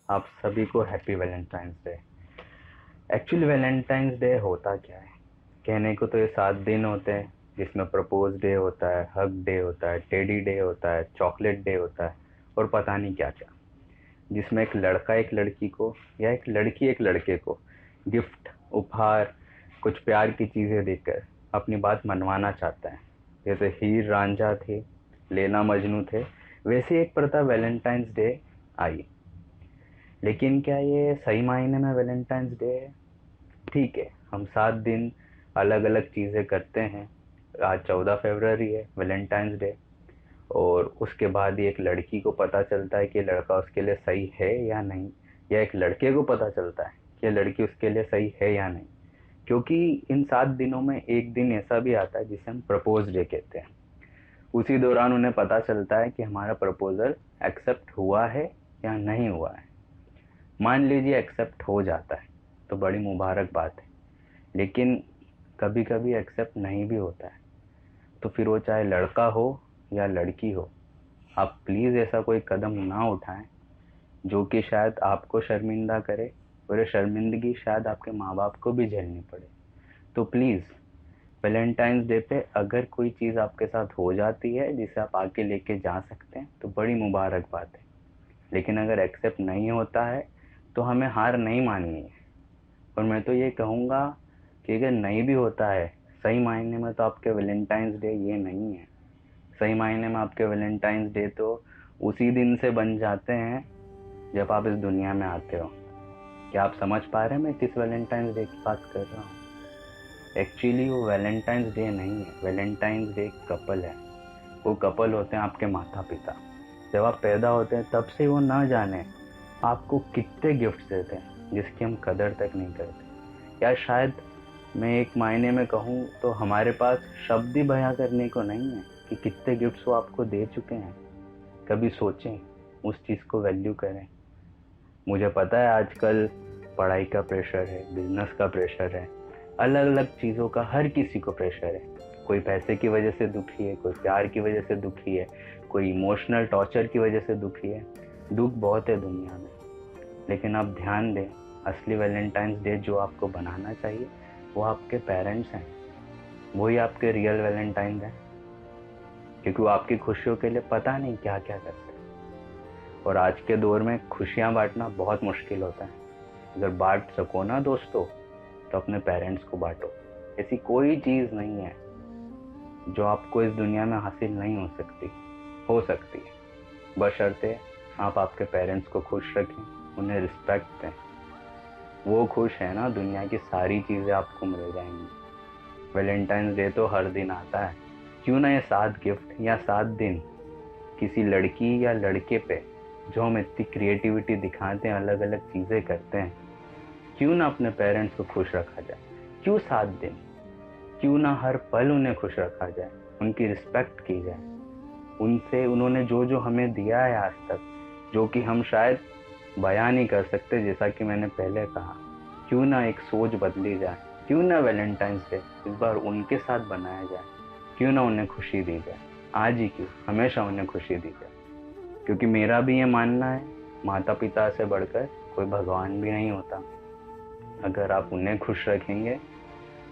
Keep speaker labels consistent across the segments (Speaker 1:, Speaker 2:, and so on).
Speaker 1: आप सभी को happy Valentine's day. Actually Valentine's day होता क्या है? कहने को तो ये 7 दिन होते हैं, जिसमें प्रपोज डे होता है, हग डे होता है, टेडी डे होता है, चॉकलेट डे होता है और पता नहीं क्या क्या, जिसमें एक लड़का एक लड़की को या एक लड़की एक लड़के को गिफ्ट, उपहार, कुछ प्यार की चीज़ें देकर अपनी बात मनवाना चाहता है। जैसे हीर रांझा थे, लैला मजनू थे, वैसे एक प्रथा वैलेंटाइंस डे आई। लेकिन क्या ये सही मायने में वैलेंटाइंस डे है? ठीक है, हम 7 दिन अलग अलग चीज़ें करते हैं। आज 14 फरवरी है, वैलेंटाइंस डे। और उसके बाद ही एक लड़की को पता चलता है कि लड़का उसके लिए सही है या नहीं, या एक लड़के को पता चलता है कि लड़की उसके लिए सही है या नहीं। क्योंकि इन 7 दिनों में एक दिन ऐसा भी आता है जिसे हम प्रपोज डे कहते हैं। उसी दौरान उन्हें पता चलता है कि हमारा प्रपोजल एक्सेप्ट हुआ है या नहीं हुआ है। मान लीजिए एक्सेप्ट हो जाता है तो बड़ी मुबारक बात है, लेकिन कभी कभी एक्सेप्ट नहीं भी होता है, तो फिर वो चाहे लड़का हो या लड़की हो, आप प्लीज़ ऐसा कोई कदम ना उठाएं जो कि शायद आपको शर्मिंदा करे, और ये शर्मिंदगी शायद आपके माँ बाप को भी झेलनी पड़े। तो प्लीज़ वैलेंटाइंस डे पे अगर कोई चीज़ आपके साथ हो जाती है जिसे आप आगे लेके जा सकते हैं तो बड़ी मुबारक बात है। लेकिन अगर एक्सेप्ट नहीं होता है तो हमें हार नहीं माननी है। और मैं तो ये कहूँगा कि अगर नहीं भी होता है, सही मायने में तो आपके वैलेंटाइंस डे ये नहीं है। सही मायने में आपके वैलेंटाइंस डे तो उसी दिन से बन जाते हैं जब आप इस दुनिया में आते हो। क्या आप समझ पा रहे हैं मैं किस वैलेंटाइंस डे की बात कर रहा हूँ? एक्चुअली वो वैलेंटाइंस डे नहीं है, वैलेंटाइंस डे कपल है। वो कपल होते हैं आपके माता पिता। जब आप पैदा होते हैं तब से वो ना जाने आपको कितने गिफ्ट्स देते हैं जिसकी हम कदर तक नहीं करते। या शायद मैं एक मायने में कहूँ तो हमारे पास शब्द ही बयां करने को नहीं है कि कितने गिफ्ट्स वो आपको दे चुके हैं। कभी सोचें, उस चीज़ को वैल्यू करें। मुझे पता है आजकल पढ़ाई का प्रेशर है, बिजनेस का प्रेशर है, अलग अलग चीज़ों का हर किसी को प्रेशर है। कोई पैसे की वजह से दुखी है, कोई प्यार की वजह से दुखी है, कोई इमोशनल टॉर्चर की वजह से दुखी है। दुख बहुत है दुनिया में। लेकिन आप ध्यान दें, असली वैलेंटाइंस डे जो आपको बनाना चाहिए वो आपके पेरेंट्स हैं। वही आपके रियल वैलेंटाइन हैं, क्योंकि वो आपकी खुशियों के लिए पता नहीं क्या क्या करते हैं। और आज के दौर में खुशियाँ बांटना बहुत मुश्किल होता है। अगर बांट सको ना दोस्तों, तो अपने पेरेंट्स को बांटो। ऐसी कोई चीज़ नहीं है जो आपको इस दुनिया में हासिल नहीं हो सकती है, बशर्ते आप आपके पेरेंट्स को खुश रखें, उन्हें रिस्पेक्ट दें। वो खुश है ना, दुनिया की सारी चीज़ें आपको मिल जाएंगी। वैलेंटाइंस डे तो हर दिन आता है, क्यों ना ये 7 गिफ्ट या 7 दिन किसी लड़की या लड़के पे जो हम इतनी क्रिएटिविटी दिखाते हैं, अलग अलग चीज़ें करते हैं, क्यों ना अपने पेरेंट्स को खुश रखा जाए। क्यों 7 दिन, क्यों ना हर पल उन्हें खुश रखा जाए, उनकी रिस्पेक्ट की जाए। उनसे उन्होंने जो जो हमें दिया है आज तक, जो कि हम शायद बयां नहीं कर सकते, जैसा कि मैंने पहले कहा, क्यों ना एक सोच बदली जाए। क्यों ना वैलेंटाइंस डे इस बार उनके साथ बनाया जाए। क्यों ना उन्हें खुशी दी जाए। आज ही क्यों, हमेशा उन्हें खुशी दी जाए। क्योंकि मेरा भी ये मानना है, माता पिता से बढ़कर कोई भगवान भी नहीं होता। अगर आप उन्हें खुश रखेंगे,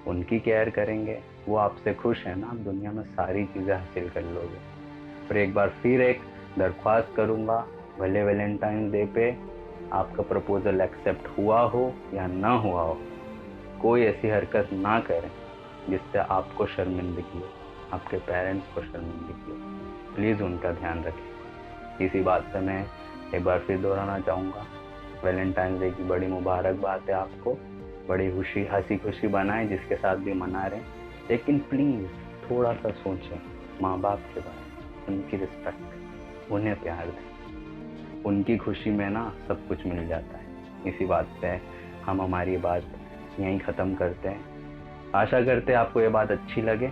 Speaker 1: उनकी केयर करेंगे, वो आपसे खुश है ना, आप दुनिया में सारी चीज़ें हासिल कर लोगे। और एक बार फिर एक दरख्वास्त करूँगा, भले वैलेंटाइन डे पे आपका प्रपोजल एक्सेप्ट हुआ हो या ना हुआ हो, कोई ऐसी हरकत ना करें जिससे आपको शर्मिंदगी हो, आपके पेरेंट्स को शर्मिंदगी हो। प्लीज़ उनका ध्यान रखें। इसी बात पे मैं एक बार फिर दोहराना चाहूँगा, वैलेंटाइन डे की बड़ी मुबारक बात है आपको। बड़ी खुशी, हंसी खुशी बनाएं जिसके साथ भी मना रहे हैं, लेकिन प्लीज़ थोड़ा सा सोचें माँ बाप के बारे में, उनकी रिस्पेक्ट, उन्हें प्यार दें। उनकी खुशी में ना सब कुछ मिल जाता है। इसी बात पे हम हमारी बात यहीं ख़त्म करते हैं। आशा करते हैं आपको ये बात अच्छी लगे।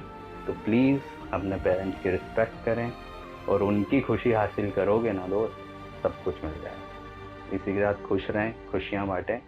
Speaker 1: तो प्लीज़ अपने पेरेंट्स की रिस्पेक्ट करें, और उनकी खुशी हासिल करोगे ना दोस्त, सब कुछ मिल जाएगा। इसी के साथ खुश रहें, खुशियाँ बांटें।